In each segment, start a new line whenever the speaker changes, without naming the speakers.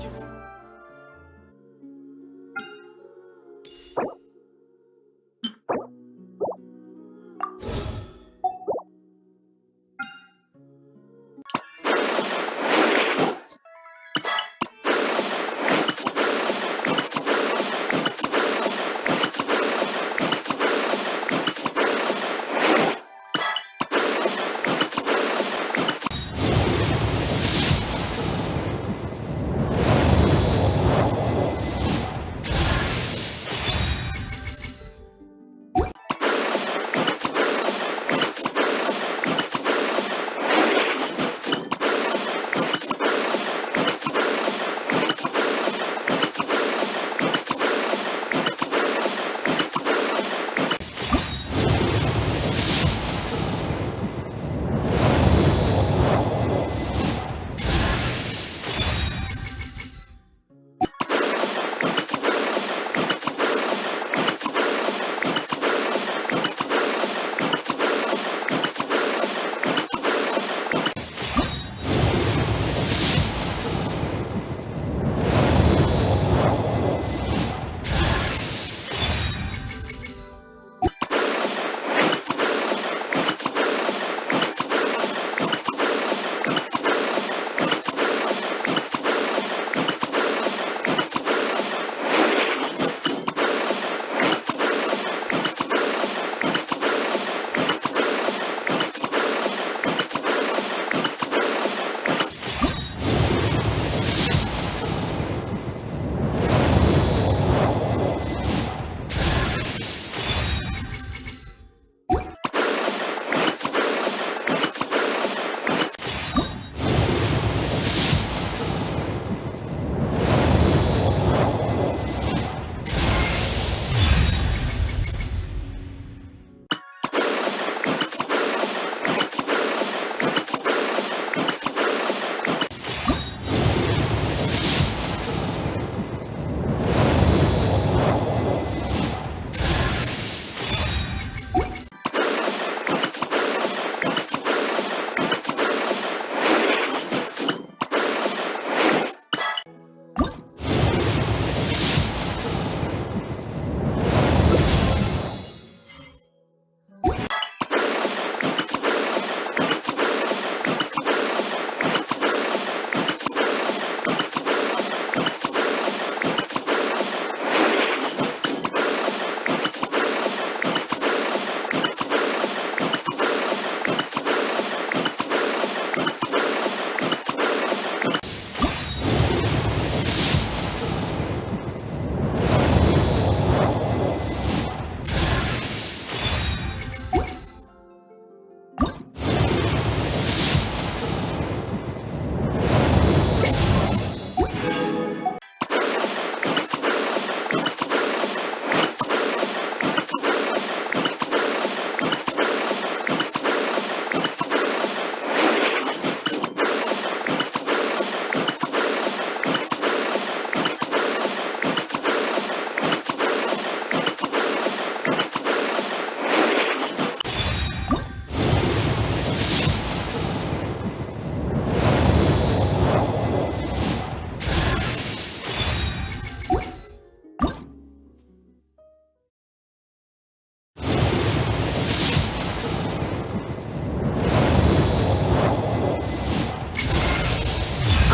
ages.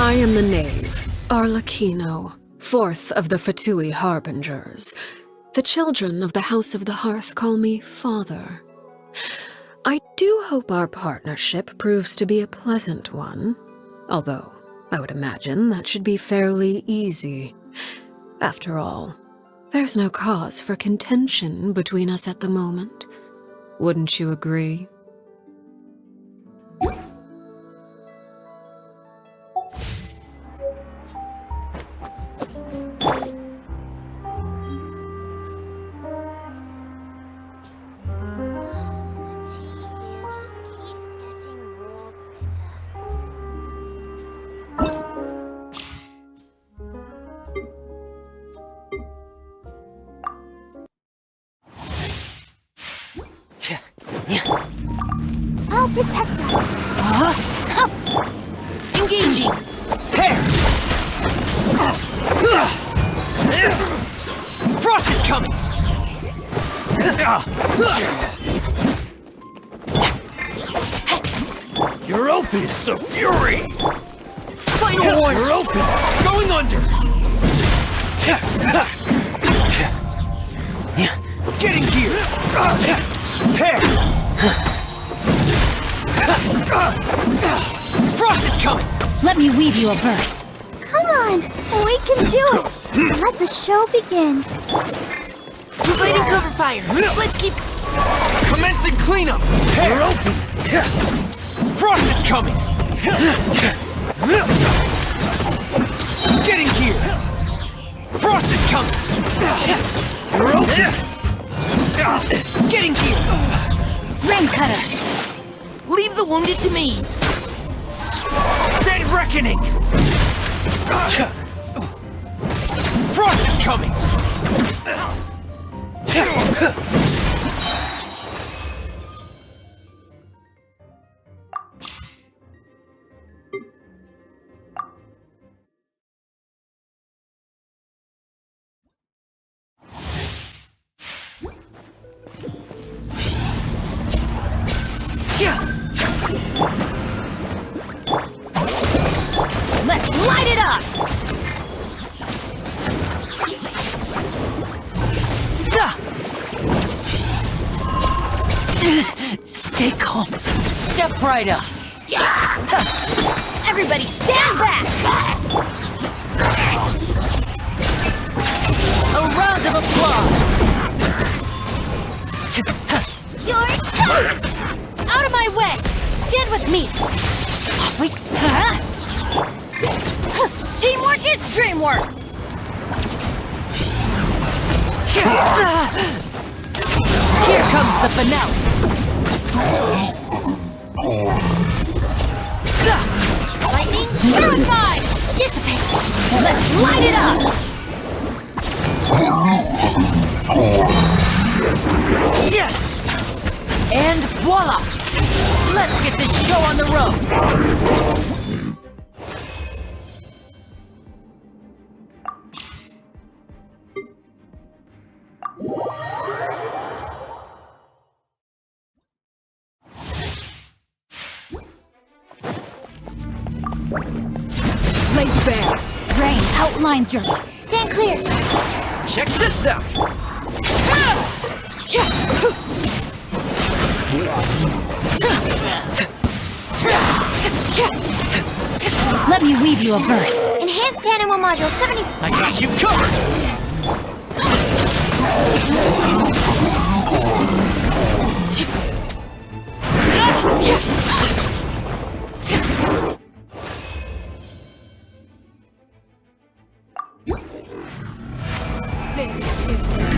I am the knave, Arlecchino, fourth of the Fatui Harbingers. The children of the House of the Hearth call me Father. I do hope our partnership proves to be a pleasant one, although I would imagine that should be fairly easy. After all, there's no cause for contention between us at the moment. Wouldn't you agree?
I'll protect us.
Engaging! Pair! Frost is coming! You're open, so fury! Final warning! You're open! Going under! Getting here! Pair! Frost is coming!
Let me weave you a verse. Come on, we can do it. Let the show begin.
Lighting cover fire. Let's keep...
Commencing cleanup! Pair open! Frost is coming! Getting here! Frost is coming! You're open! Getting here!
Rain cutter.
Leave the wounded to me.
Dead reckoning! Frost is coming!
Let's light it up.
Stay calm. Step right up.
Everybody stand back.
A round of applause.
You're toast. Out of my way. Stand with me.
Wait.
Teamwork is dreamwork.
Here comes the finale.
Lightning purified. Dissipate. Let's light it up.
And voila! Let's get this show on the road.
Laid bare.
Rain outlines your... Stand clear.
Check this out!
Let me weave you a verse. Enhanced animal module 70...
I got you covered!
This is